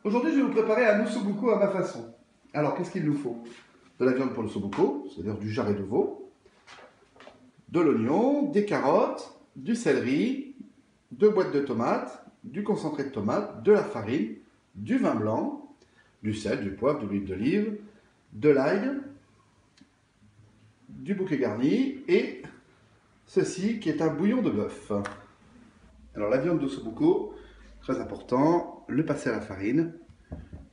Aujourd'hui, je vais vous préparer un ossobuco à ma façon. Alors, qu'est-ce qu'il nous faut? De la viande pour l'ossobuco, c'est-à-dire du jarret de veau, de l'oignon, des carottes, du céleri, 2 boîtes de tomates, du concentré de tomate, de la farine, du vin blanc, du sel, du poivre, de l'huile d'olive, de l'ail, du bouquet garni et ceci qui est un bouillon de bœuf. Alors la viande d'ossobuco, très important, le passer à la farine,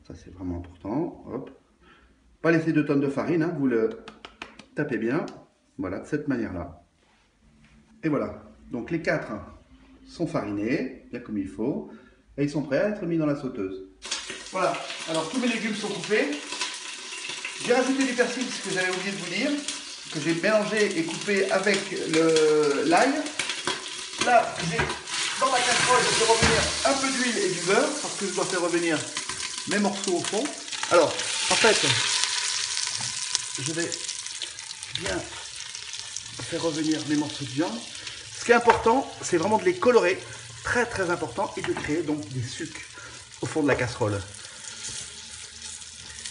ça c'est vraiment important, hop. Pas laisser 2 tonnes de farine, hein, vous le tapez bien, voilà, de cette manière-là. Et voilà, donc les 4 sont farinés, bien comme il faut, et ils sont prêts à être mis dans la sauteuse. Voilà, alors tous mes légumes sont coupés. J'ai rajouté du persil, ce que j'avais oublié de vous dire, que j'ai mélangé et coupé avec l'ail. Là, j'ai dans ma casserole, je fais revenir un peu d'huile et du beurre, parce que je dois faire revenir mes morceaux au fond. Alors, en fait, je vais bien faire revenir mes morceaux de viande. Ce qui est important, c'est vraiment de les colorer, très très important, et de créer donc des sucs au fond de la casserole.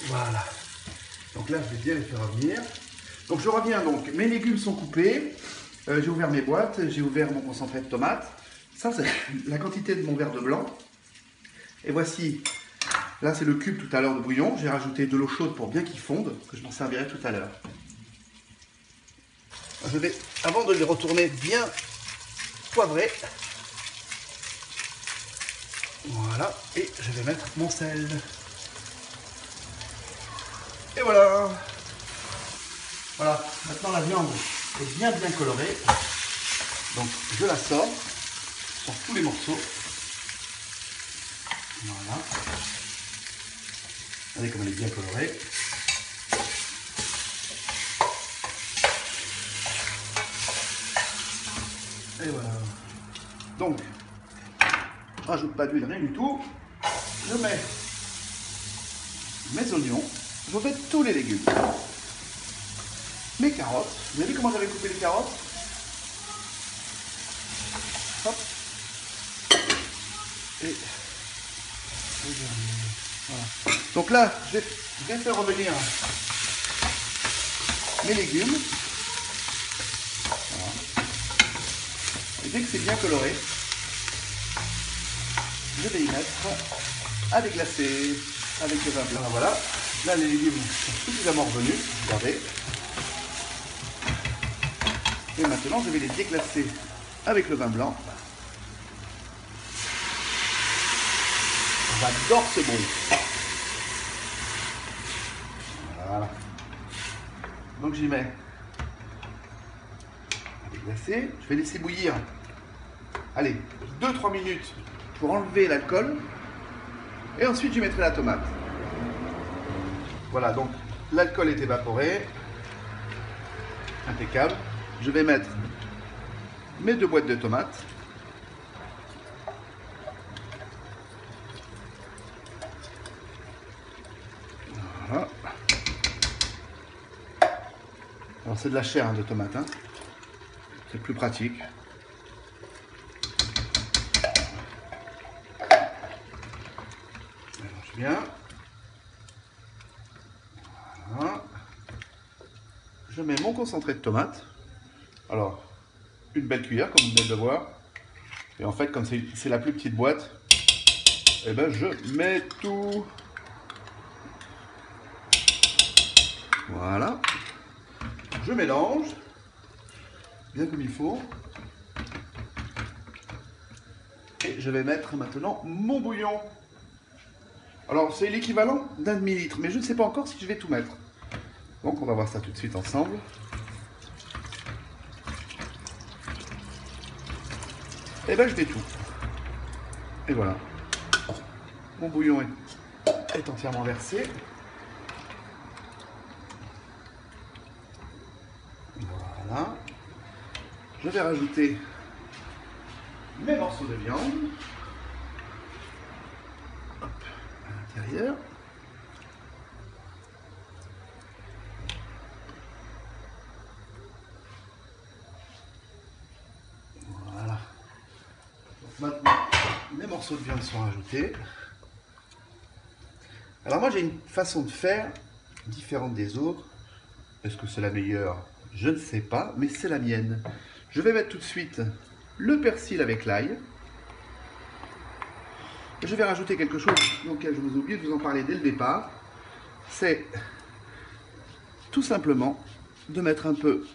Voilà. Donc là, je vais bien les faire revenir. Donc je reviens, donc mes légumes sont coupés, j'ai ouvert mes boîtes, j'ai ouvert mon concentré de tomate. Ça, c'est la quantité de mon verre de blanc. Et voici, là c'est le cube tout à l'heure de bouillon. J'ai rajouté de l'eau chaude pour bien qu'il fonde, que je m'en servirai tout à l'heure. Je vais, avant de les retourner, bien poivrer. Voilà, et je vais mettre mon sel. Et voilà. Voilà, maintenant la viande est bien colorée. Donc je la sors sur tous les morceaux. Voilà. Regardez comme elle est bien colorée. Et voilà. Donc, je rajoute pas d'huile, rien du tout. Je mets mes oignons. Je fais tous les légumes. Mes carottes. Vous avez vu comment j'avais coupé les carottes? Hop. Et voilà. Donc là, je vais faire revenir mes légumes. Voilà. Et dès que c'est bien coloré, je vais y mettre à déglacer avec le vin blanc. Voilà. Là, les légumes sont suffisamment revenus. Regardez. Et maintenant, je vais les déglacer avec le vin blanc. J'adore ce bruit. Voilà. Donc j'y mets à déglacer. Je vais laisser bouillir. Allez, 2-3 minutes pour enlever l'alcool. Et ensuite, je mettrai la tomate. Voilà, donc l'alcool est évaporé. Impeccable. Je vais mettre mes 2 boîtes de tomates. Voilà. Alors c'est de la chair de tomate, hein. C'est plus pratique. Ça marche bien. Voilà. Je mets mon concentré de tomate. Alors, une belle cuillère, comme vous venez de le voir. Et en fait, comme c'est la plus petite boîte, eh ben, je mets tout. Voilà. Je mélange, bien comme il faut. Et je vais mettre maintenant mon bouillon. Alors, c'est l'équivalent d'un demi-litre, mais je ne sais pas encore si je vais tout mettre. Donc, on va voir ça tout de suite ensemble. Et ben je mets tout. Et voilà. Mon bouillon est entièrement versé. Voilà. Je vais rajouter mes morceaux de viande. Hop, à l'intérieur. Voilà. Donc maintenant, mes morceaux de viande sont ajoutés. Alors moi j'ai une façon de faire différente des autres. Est-ce que c'est la meilleure? Je ne sais pas, mais c'est la mienne. Je vais mettre tout de suite le persil avec l'ail. Je vais rajouter quelque chose auquel je vous ai oublié de vous en parler dès le départ. C'est tout simplement de mettre un peu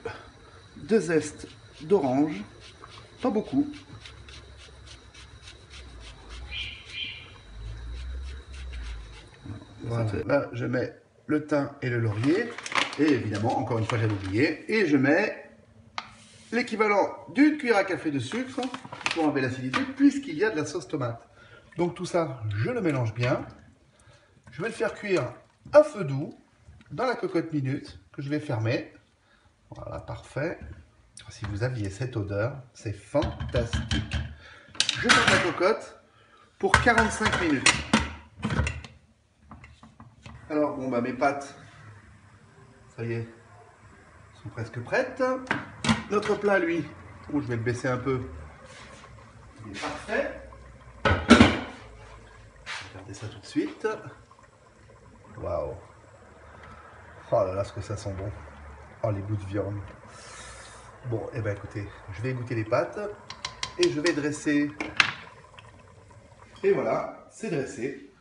de zeste d'orange, pas beaucoup. Voilà. Là, je mets le thym et le laurier. Et évidemment, encore une fois, j'avais oublié. Et je mets l'équivalent d'une cuillère à café de sucre pour enlever l'acidité, puisqu'il y a de la sauce tomate. Donc tout ça, je le mélange bien. Je vais le faire cuire à feu doux dans la cocotte minute que je vais fermer. Voilà, parfait. Si vous aviez cette odeur, c'est fantastique. Je ferme la cocotte pour 45 minutes. Alors, bon, bah, mes pâtes, ça y est, sont presque prêtes. Notre plat, lui, je vais le baisser un peu, il est parfait. Regardez ça tout de suite. Waouh! Oh là là, ce que ça sent bon. Oh, les bouts de viande. Bon, et ben écoutez, je vais égoutter les pâtes et je vais dresser. Et voilà, c'est dressé.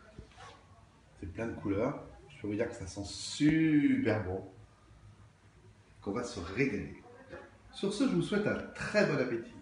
C'est plein de couleurs. Je peux vous dire que ça sent super bon. Qu'on va se régaler. Sur ce, je vous souhaite un très bon appétit.